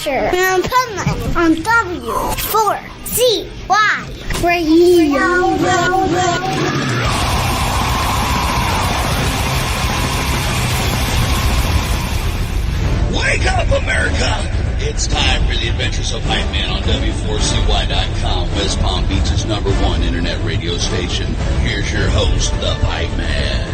Adventure on Pipeman on W4CY Radio. Wake up, America! It's time for the Adventures of Pipeman on W4CY.com, West Palm Beach's #1 internet radio station. Here's your host, the Pipeman.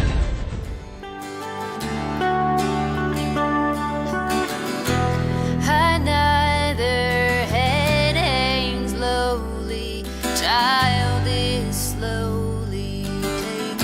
Another head hangs lowly, child is slowly taken,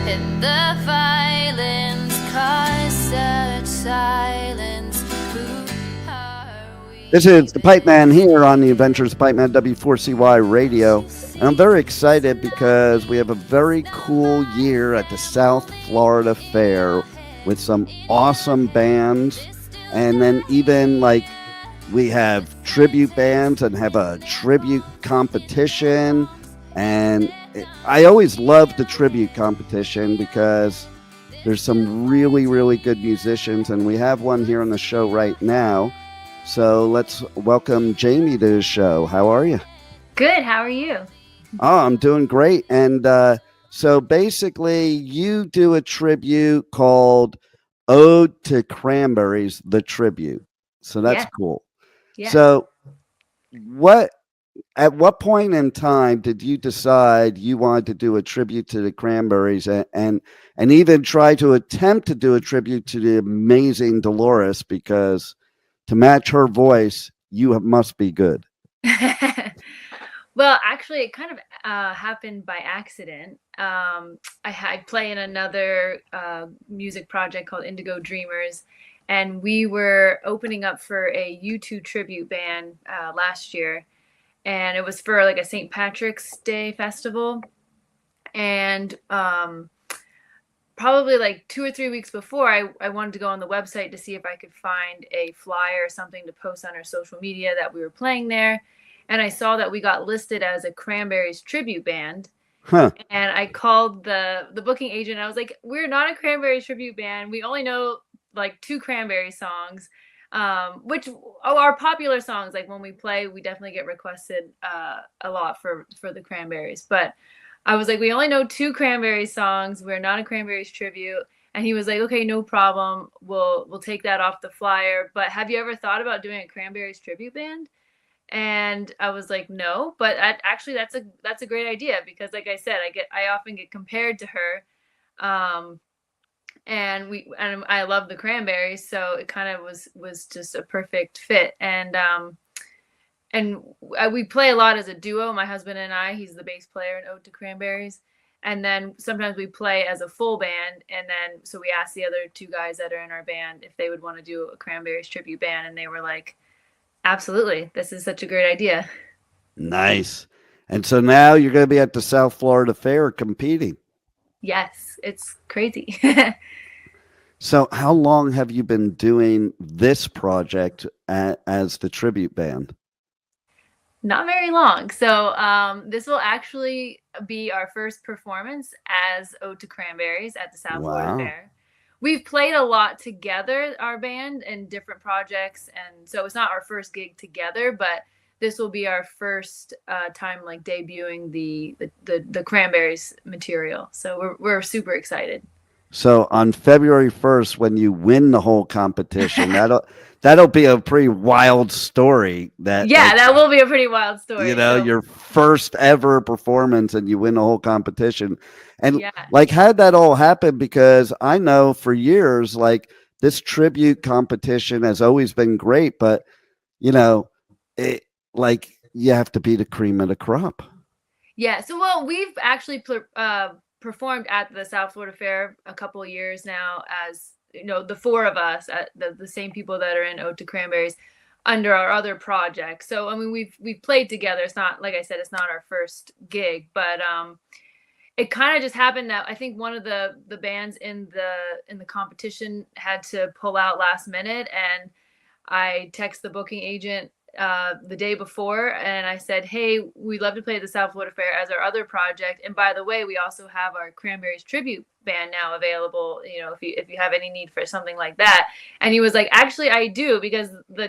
and the violence caused such silence. Who are we? This is the Pipeman here on the Adventures of Pipeman W4CY Radio, and I'm very excited because we have a very cool year at the South Florida Fair with some awesome bands, and then even like we have tribute bands and have a tribute competition. And I always love the tribute competition because there's some really, really good musicians, and we have one here on the show right now. So let's welcome Jamie to the show. How are you? Good. How are you? Oh, I'm doing great. And so basically you do a tribute called Ode to Cranberries, the tribute. So that's cool. Yeah. So at what point in time did you decide you wanted to do a tribute to the Cranberries and even try to attempt to do a tribute to the amazing Dolores, because to match her voice, you must be good. Well, actually, it kind of happened by accident. I play in another music project called Indigo Dreamers, and we were opening up for a U2 tribute band last year, and it was for like a St. Patrick's Day festival. And probably like 2 or 3 weeks before, I wanted to go on the website to see if I could find a flyer or something to post on our social media that we were playing there. And I saw that we got listed as a Cranberries tribute band. Huh. And I called the booking agent. I was like, we're not a Cranberries tribute band. We only know like 2 Cranberry songs, which are popular songs. Like when we play, we definitely get requested a lot for the Cranberries. But I was like, we only know 2 Cranberries songs. We're not a Cranberries tribute. And he was like, okay, no problem. We'll take that off the flyer. But have you ever thought about doing a Cranberries tribute band? And I was like, no, but actually that's a great idea, because like I said, I often get compared to her. And I love the Cranberries, so it kind of was just a perfect fit. And we play a lot as a duo, my husband and I. He's the bass player in Ode to Cranberries. And then sometimes we play as a full band. And then, so we asked the other 2 guys that are in our band if they would want to do a Cranberries tribute band. And they were like, absolutely. This is such a great idea. Nice. And so now you're going to be at the South Florida Fair competing. Yes, it's crazy. So how long have you been doing this project as the tribute band? Not very long. So this will actually be our first performance as Ode to Cranberries at the South Florida Fair. We've played a lot together, our band, in different projects, and so it's not our first gig together, but this will be our first time like debuting the Cranberries material. So we're super excited. So on February 1st, when you win the whole competition, that'll be a pretty wild story. That will be a pretty wild story. You know, your first ever performance and you win the whole competition. And like, how did that all happen? Because I know for years, like, this tribute competition has always been great, but you know, like, you have to be the cream of the crop. Yeah. So, well, we've actually performed at the South Florida Fair a couple of years now, as you know, the 4 of us, the same people that are in Ode to Cranberries, under our other projects. So I mean, we've played together. It's not, like I said, it's not our first gig, but it kind of just happened that I think one of the bands in the competition had to pull out last minute, and I text the booking agent the day before, and I said, hey, we'd love to play at the South Florida Fair as our other project. And by the way, we also have our Cranberries tribute band now available, if you have any need for something like that. And he was like, actually, I do, because the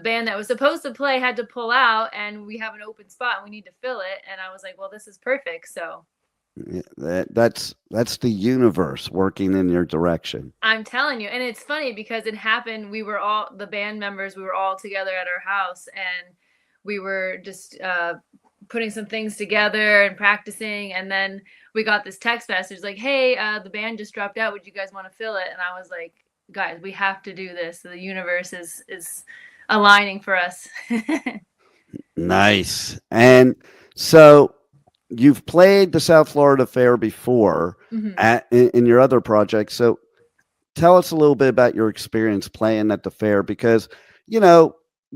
band that was supposed to play had to pull out, and we have an open spot and we need to fill it. And I was like, well, this is perfect. So that's the universe working in your direction. I'm telling you. And it's funny because it happened. The band members, we were all together at our house, and we were just putting some things together and practicing. And then we got this text message like, hey, the band just dropped out. Would you guys want to fill it? And I was like, guys, we have to do this. The universe is aligning for us. Nice. And so you've played the South Florida Fair before in your other projects. So tell us a little bit about your experience playing at the fair, because, you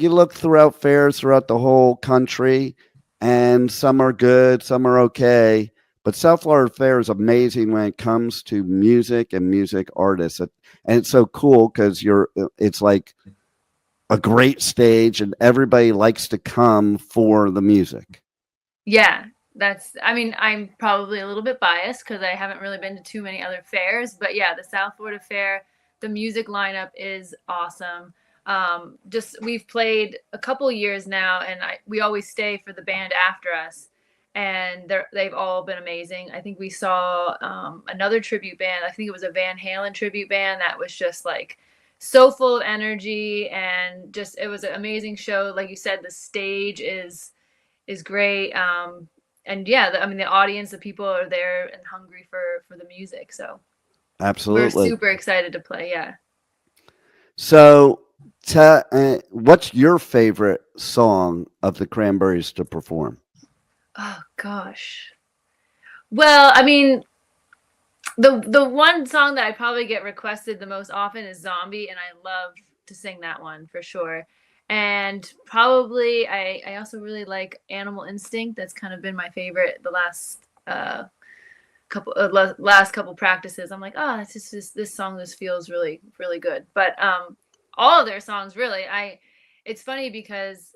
look throughout fairs throughout the whole country, and some are good, some are okay. But South Florida Fair is amazing when it comes to music and music artists. And it's so cool because it's like a great stage, and everybody likes to come for the music. Yeah. I'm probably a little bit biased because I haven't really been to too many other fairs, but yeah, the South Florida Fair, the music lineup is awesome. We've played a couple years now, and we always stay for the band after us, and they've all been amazing. I think we saw another tribute band. I think it was a Van Halen tribute band that was just like so full of energy, and just it was an amazing show. Like you said, the stage is great. And yeah, the audience, the people are there and hungry for the music. So absolutely, we're super excited to play. Yeah. So what's your favorite song of the Cranberries to perform? Oh gosh. Well, the one song that I probably get requested the most often is Zombie, and I love to sing that one for sure. And probably I also really like Animal Instinct. That's kind of been my favorite the last couple practices. I'm like, oh, it's just this song just feels really, really good. But all of their songs really. It's funny because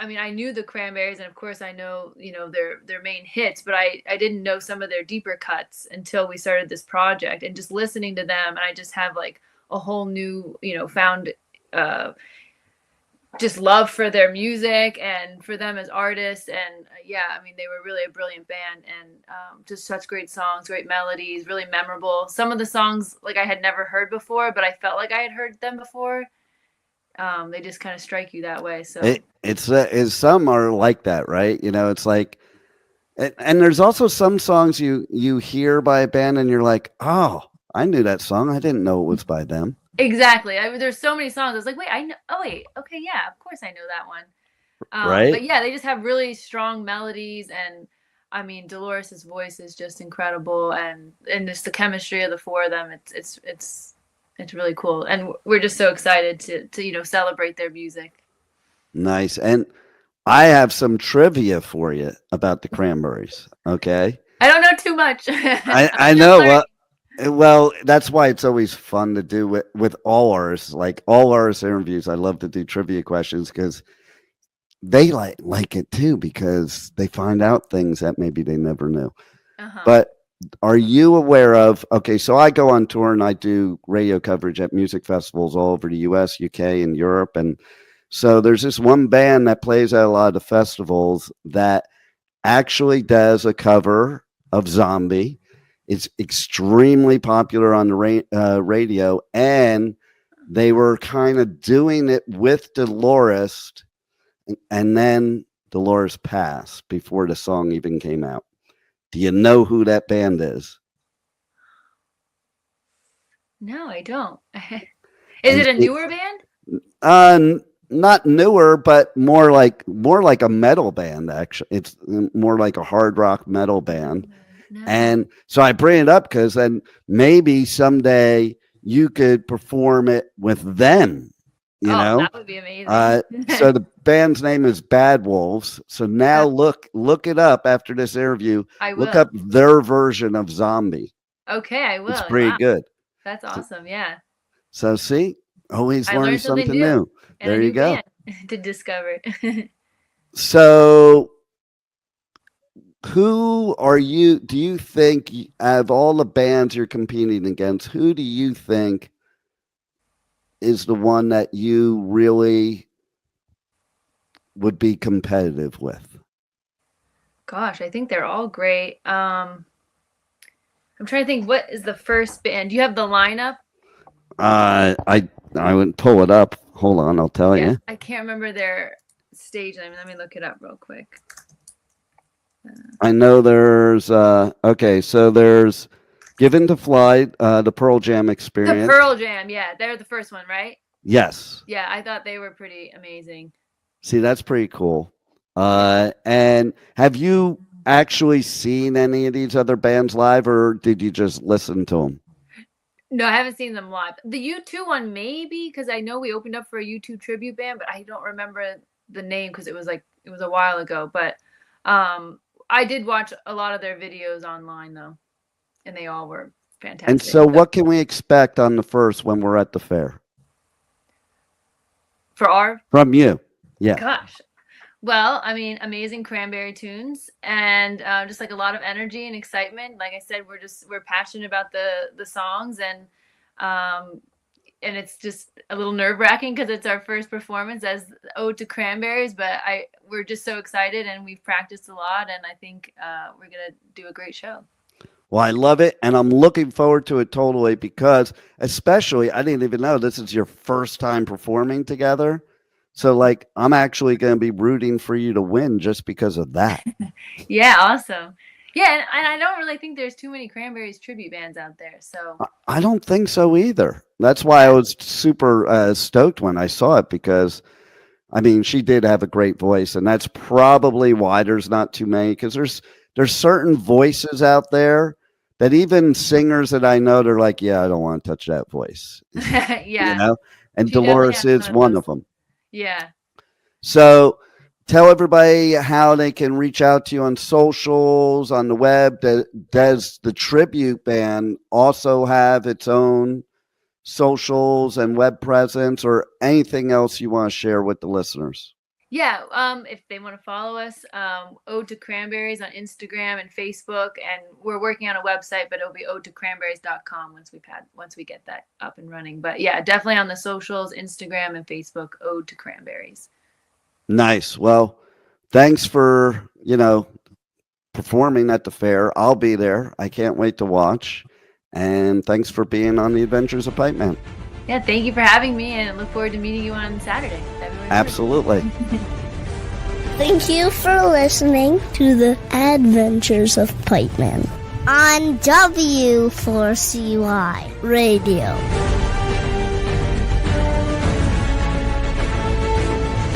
I knew the Cranberries, and of course I know their main hits, but I didn't know some of their deeper cuts until we started this project. And just listening to them, and I just have like a whole new found just love for their music and for them as artists. And they were really a brilliant band, and just such great songs, great melodies, really memorable. Some of the songs like I had never heard before, but I felt like I had heard them before. They just kind of strike you that way. So it's some are like that, right? It's like, and there's also some songs you hear by a band and you're like, oh, I knew that song. I didn't know it was by them. Exactly. there's so many songs. I was like, wait, I know. Oh, wait. Okay, yeah, of course I know that one. Right. But yeah, they just have really strong melodies, and Dolores's voice is just incredible, and just the chemistry of the four of them. It's really cool, and we're just so excited to celebrate their music. Nice. And I have some trivia for you about the Cranberries. Okay. I don't know too much. I know. Well, that's why it's always fun to do with all artists. Like all artist interviews, I love to do trivia questions because they like it too, because they find out things that maybe they never knew. Uh-huh. But are you aware of, so I go on tour and I do radio coverage at music festivals all over the US, UK, and Europe. And so there's this one band that plays at a lot of the festivals that actually does a cover of Zombie. It's extremely popular on the radio, and they were kind of doing it with Dolores, and then Dolores passed before the song even came out. Do you know who that band is? No, I don't. Is it a newer band? Not newer, but more like a metal band. Actually, it's more like a hard rock metal band. No. And so I bring it up because then maybe someday you could perform it with them. You know, that would be amazing. So the band's name is Bad Wolves. So now look it up after this interview. I will. Look up their version of Zombie. Okay, I will. It's pretty good. That's awesome. Yeah. So see, Always I learn learned something something new. and There a you new go. band to discover. So, who are you? Do you think, out of all the bands you're competing against, who do you think is the one that you really would be competitive with? Gosh, I think they're all great. I'm trying to think, what is the first band? Do you have the lineup? I would pull it up. Hold on, I'll tell you. I can't remember their stage name. Let me look it up real quick. I know there's okay, so there's Given to Fly, the Pearl Jam The Experience. Pearl Jam, yeah, they're the first one, right? Yes. Yeah, I thought they were pretty amazing. See, that's pretty cool. And have you actually seen any of these other bands live, or did you just listen to them? No, I haven't seen them live. The U2 one, maybe, because I know we opened up for a U2 tribute band, but I don't remember the name because it was a while ago. But I did watch a lot of their videos online, though, and they all were fantastic. And so what can we expect on the first when we're at the fair? From you? Yeah. Gosh. Well, I mean, amazing Cranberry tunes and just like a lot of energy and excitement. Like I said, we're passionate about the songs and it's just a little nerve-wracking because it's our first performance as Ode to Cranberries, but we're just so excited and we've practiced a lot and I think we're going to do a great show. Well, I love it, and I'm looking forward to it totally because especially, I didn't even know this is your first time performing together. So, like, I'm actually going to be rooting for you to win just because of that. Yeah, awesome. Yeah, and I don't really think there's too many Cranberries tribute bands out there. So I don't think so either. That's why I was super stoked when I saw it because, I mean, she did have a great voice, and that's probably why there's not too many because there's certain voices out there that even singers that I know, they're like, yeah, I don't want to touch that voice. yeah. You know? And She Dolores definitely has is one of them. Yeah. So tell everybody how they can reach out to you on socials, on the web. Does the tribute band also have its own socials and web presence or anything else you want to share with the listeners? Yeah, if they want to follow us, Ode to Cranberries on Instagram and Facebook, and we're working on a website, but it'll be odetocranberries.com once we get that up and running. But yeah, definitely on the socials, Instagram and Facebook, Ode to Cranberries. Nice. Well, thanks for, performing at the fair. I'll be there. I can't wait to watch. And thanks for being on the Adventures of Pipeman. Yeah, thank you for having me, and I look forward to meeting you on Saturday. Absolutely. Thank you for listening to the Adventures of Pipeman on W4CY Radio.